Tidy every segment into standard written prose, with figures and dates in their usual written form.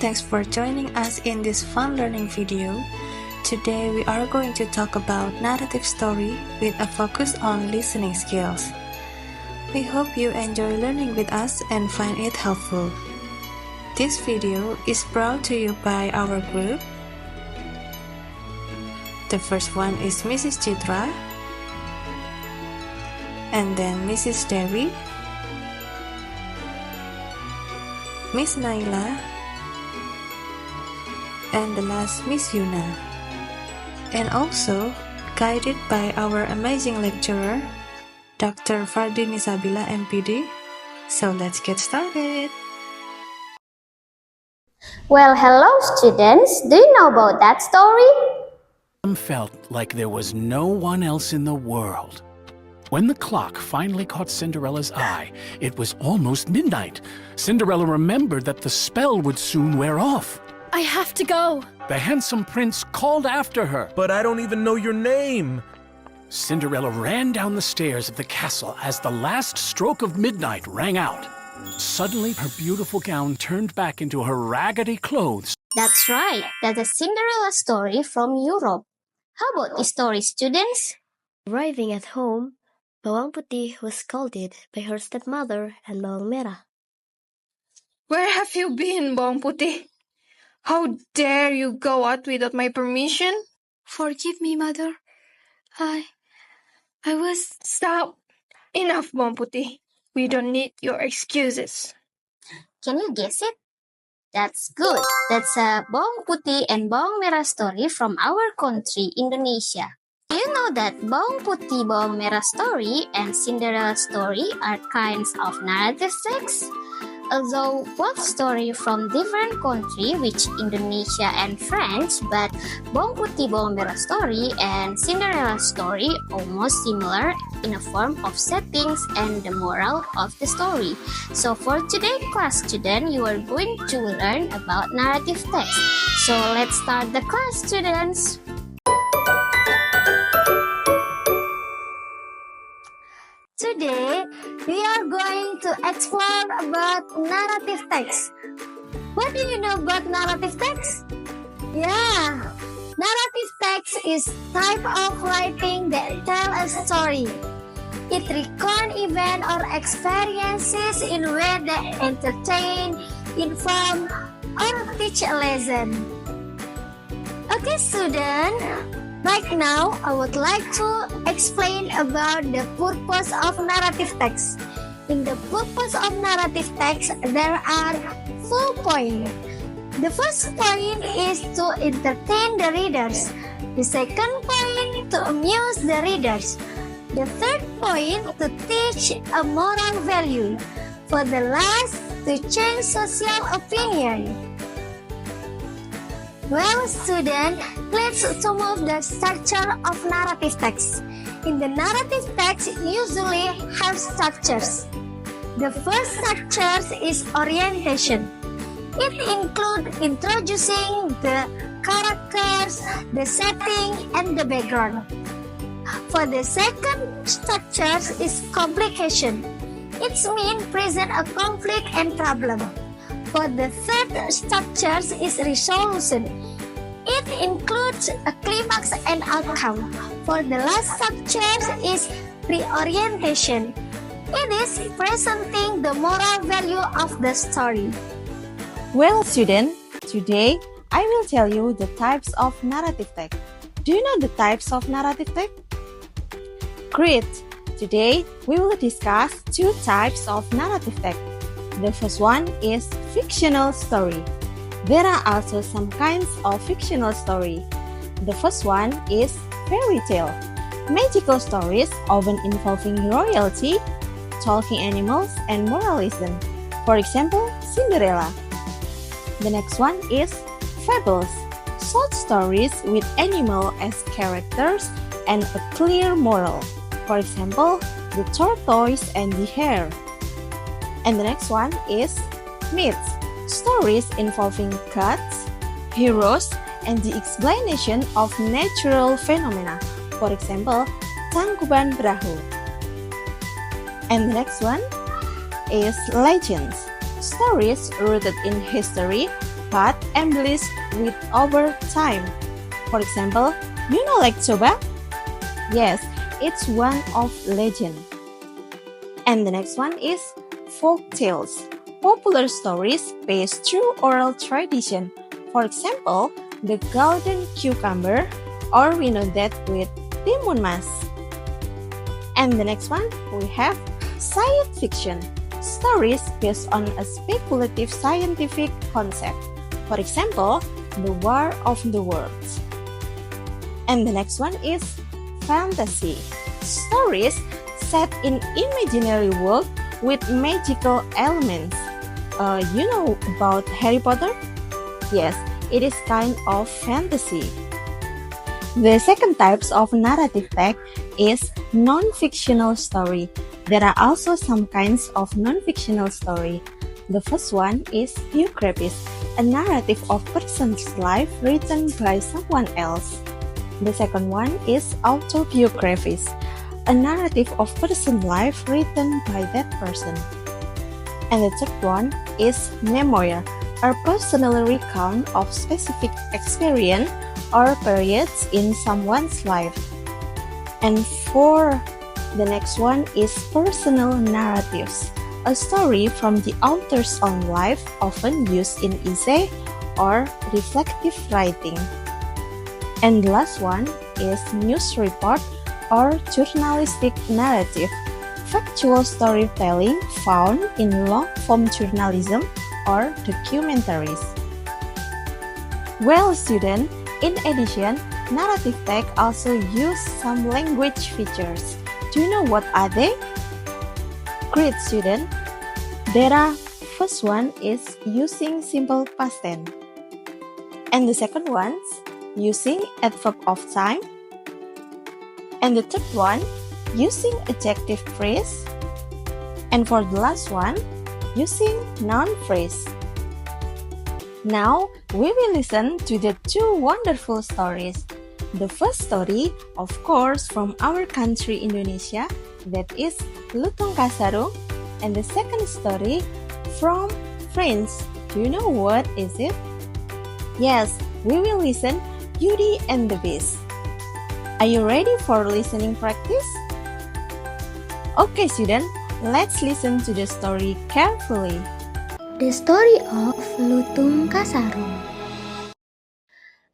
thanks for joining us in this fun learning video. Today we are going to talk about narrative story with a focus on listening skills. We hope you enjoy learning with us and find it helpful. This video is brought to you by our group. The first one is Mrs. Chitra, and then Mrs. Dewi, Miss Naila, and the last Miss Yuna, and also guided by our amazing lecturer, Dr. Fardini Sabila MPD. So let's get started. Well, hello students. Do you know about that story? Felt like there was no one else in the world. When the clock finally caught Cinderella's eye, it was almost midnight. Cinderella remembered that the spell would soon wear off. I have to go. The handsome prince called after her. But I don't even know your name. Cinderella ran down the stairs of the castle as the last stroke of midnight rang out. Suddenly, her beautiful gown turned back into her raggedy clothes. That's right. That's a Cinderella story from Europe. How about the story, students? Arriving at home, Bawang Putih was scolded by her stepmother and Bawang Merah. Where have you been, Bawang Putih? How dare you go out without my permission? Forgive me, mother. I was... Stop! Enough, Bawang Putih. We don't need your excuses. Can you guess it? That's good. That's a Bawang Putih and Bawang Merah story from our country, Indonesia. Do you know that Bawang Putih, Bawang Merah story and Cinderella story are kinds of narrative texts? Although both story from different country, which Indonesia and French, but Bawang Putih, Bawang Merah story and Cinderella story almost similar in a form of settings and the moral of the story. So for today's class, student, you are going to learn about narrative text. So let's start the class, students. Today, we are going to explore about narrative text. What do you know about narrative text? Yeah, narrative text is type of writing that tell a story. It record event or experiences in a way that entertain, inform, or teach a lesson. Okay, student. Right now, I would like to explain about the purpose of narrative text. In the purpose of narrative text, there are 4 points. The first point is to entertain the readers. The second point, to amuse the readers. The third point, to teach a moral value. For the last, to change social opinion. Well, student, let's sum up the structure of narrative text. In the narrative text, usually have structures. The first structure is orientation. It includes introducing the characters, the setting, and the background. For the second structure is complication. It means present a conflict and problem. For the third structure is resolution. It includes a climax and outcome. For the last structure is reorientation. It is presenting the moral value of the story. Well, student, today I will tell you the types of narrative text. Do you know the types of narrative text? Great! Today we will discuss 2 types of narrative text. The first one is fictional story. There are also some kinds of fictional story. The first one is fairy tale. Magical stories often involving royalty, talking animals, and moralism. For example, Cinderella. The next one is fables. Short stories with animal as characters and a clear moral. For example, the tortoise and the hare. And the next one is myths, stories involving gods, heroes, and the explanation of natural phenomena. For example, Tangkuban Perahu. And the next one is legends, stories rooted in history but embellished with over time. For example, you know like Coba? Yes, it's one of legend. And the next one is folk tales, popular stories based through oral tradition. For example, the golden cucumber, or we know that with Timun Mas. And the next one, we have science fiction, stories based on a speculative scientific concept. For example, the War of the Worlds. And the next one is fantasy, stories set in imaginary world with magical elements. You know about Harry Potter? Yes, it is kind of fantasy. The second types of narrative text is non-fictional story. There are also some kinds of non-fictional story. The first one is biographies, a narrative of person's life written by someone else. The second one is autobiographies, a narrative of person's life written by that person. And the third one is memoir, a personal recount of specific experience or periods in someone's life. And for the next one is personal narratives, a story from the author's own life, often used in essay or reflective writing. And the last one is news report or journalistic narrative, factual storytelling found in long-form journalism or documentaries. Well, students, in addition, narrative text also use some language features. Do you know what are they? Great, student. There are, first one is using simple past tense. And the second one, using adverb of time. And the third one, using adjective phrase. And for the last one, using noun phrase. Now, we will listen to the two wonderful stories. The first story, of course, from our country Indonesia, that is Lutung Kasarung. And the second story from France. Do you know what is it? Yes, we will listen Beauty and the Beast. Are you ready for listening practice? Okay, student, let's listen to the story carefully. The story of Lutung Kasarung.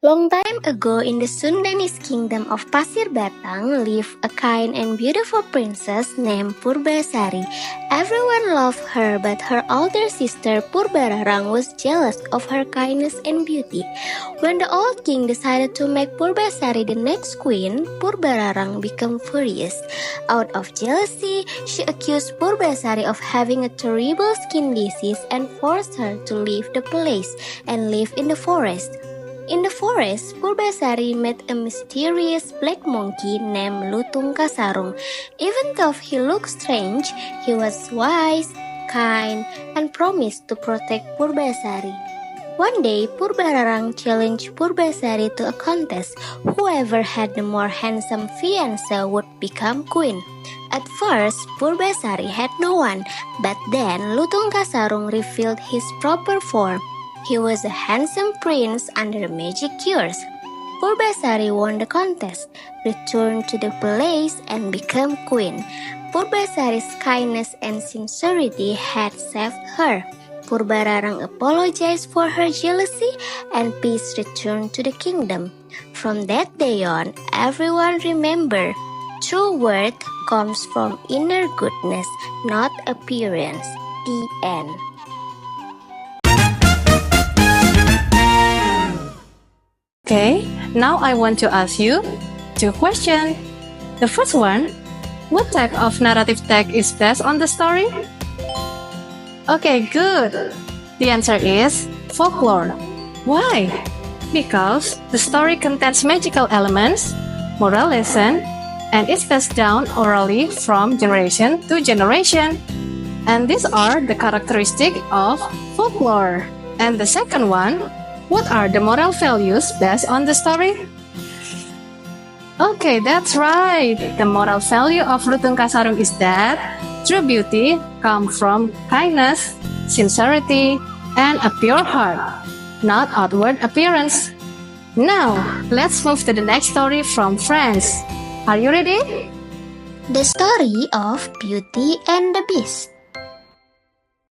Long time ago in the Sundanese kingdom of Pasir Batang lived a kind and beautiful princess named Purbasari. Everyone loved her, but her older sister Purbararang was jealous of her kindness and beauty. When the old king decided to make Purbasari the next queen, Purbararang became furious. Out of jealousy, she accused Purbasari of having a terrible skin disease and forced her to leave the palace and live in the forest. In the forest, Purbasari met a mysterious black monkey named Lutung Kasarung. Even though he looked strange, he was wise, kind, and promised to protect Purbasari. One day, Purbararang challenged Purbasari to a contest. Whoever had the more handsome fiancé would become queen. At first, Purbasari had no one, but then Lutung Kasarung revealed his proper form. He was a handsome prince under magic cures. Purbasari won the contest, returned to the palace, and became queen. Purbasari's kindness and sincerity had saved her. Purbararang apologized for her jealousy, and peace returned to the kingdom. From that day on, everyone remembered, true worth comes from inner goodness, not appearance. The end. Okay, now I want to ask you two questions. The first one, what type of narrative text is based on the story? Okay, good. The answer is folklore. Why? Because the story contains magical elements, moral lesson, and is passed down orally from generation to generation. And these are the characteristics of folklore. And the second one, what are the moral values based on the story? Okay, that's right. The moral value of Lutung Kasarung is that true beauty comes from kindness, sincerity, and a pure heart. not outward appearance. Now, let's move to the next story from France. Are you ready? The story of Beauty and the Beast.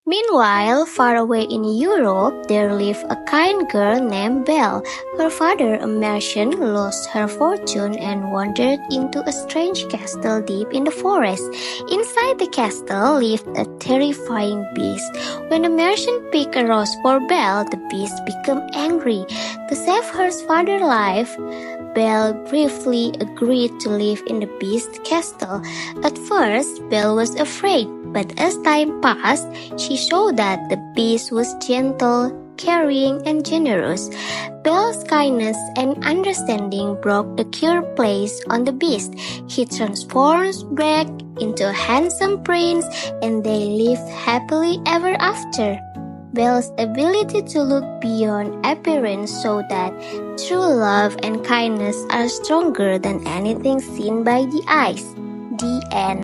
Meanwhile, far away in Europe, there lived a kind girl named Belle. Her father, a merchant, lost her fortune and wandered into a strange castle deep in the forest. Inside the castle lived a terrifying beast. When the merchant picked a rose for Belle, the beast became angry. To save her father's life, Belle briefly agreed to live in the beast's castle. At first, Belle was afraid, but as time passed, she saw that the beast was gentle, caring, and generous. Belle's kindness and understanding broke the curse placed on the beast. He transformed back into a handsome prince, and they lived happily ever after. Belle's ability to look beyond appearance so that true love and kindness are stronger than anything seen by the eyes. The end.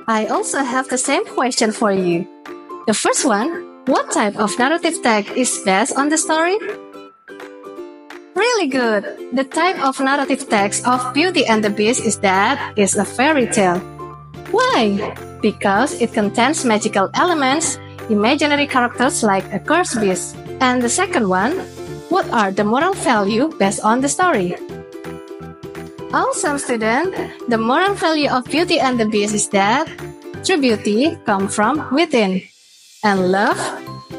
I also have the same question for you. The first one, what type of narrative text is based on the story? Really good! The type of narrative text of Beauty and the Beast is that it's a fairy tale. Why? Because it contains magical elements, imaginary characters like a cursed beast. And the second one, what are the moral value based on the story? Awesome, student! The moral value of Beauty and the Beast is that true beauty comes from within, and love,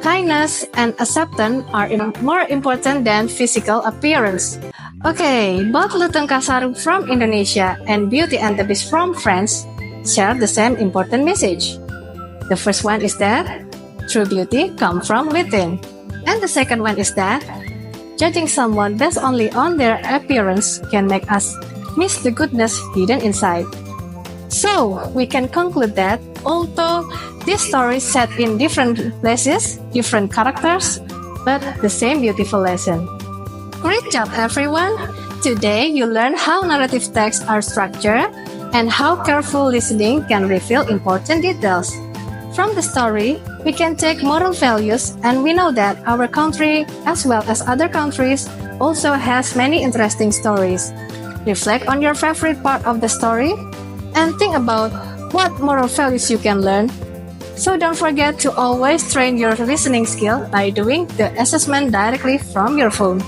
kindness, and acceptance are more important than physical appearance. Okay, both Lutung Kasarung from Indonesia and Beauty and the Beast from France share the same important message. The first one is that true beauty comes from within, and the second one is that judging someone based only on their appearance can make us miss the goodness hidden inside. So, we can conclude that although this story is set in different places, different characters, but the same beautiful lesson. Great job, everyone! Today, you learned how narrative texts are structured and how careful listening can reveal important details. From the story, we can take moral values, and we know that our country, as well as other countries, also has many interesting stories. Reflect on your favorite part of the story and think about what moral values you can learn. So don't forget to always train your listening skill by doing the assessment directly from your phone.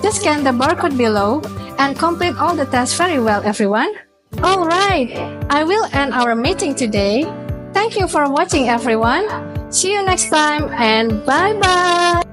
Just scan the barcode below and complete all the tasks very well, everyone. Alright, I will end our meeting today. Thank you for watching, everyone. See you next time and bye-bye!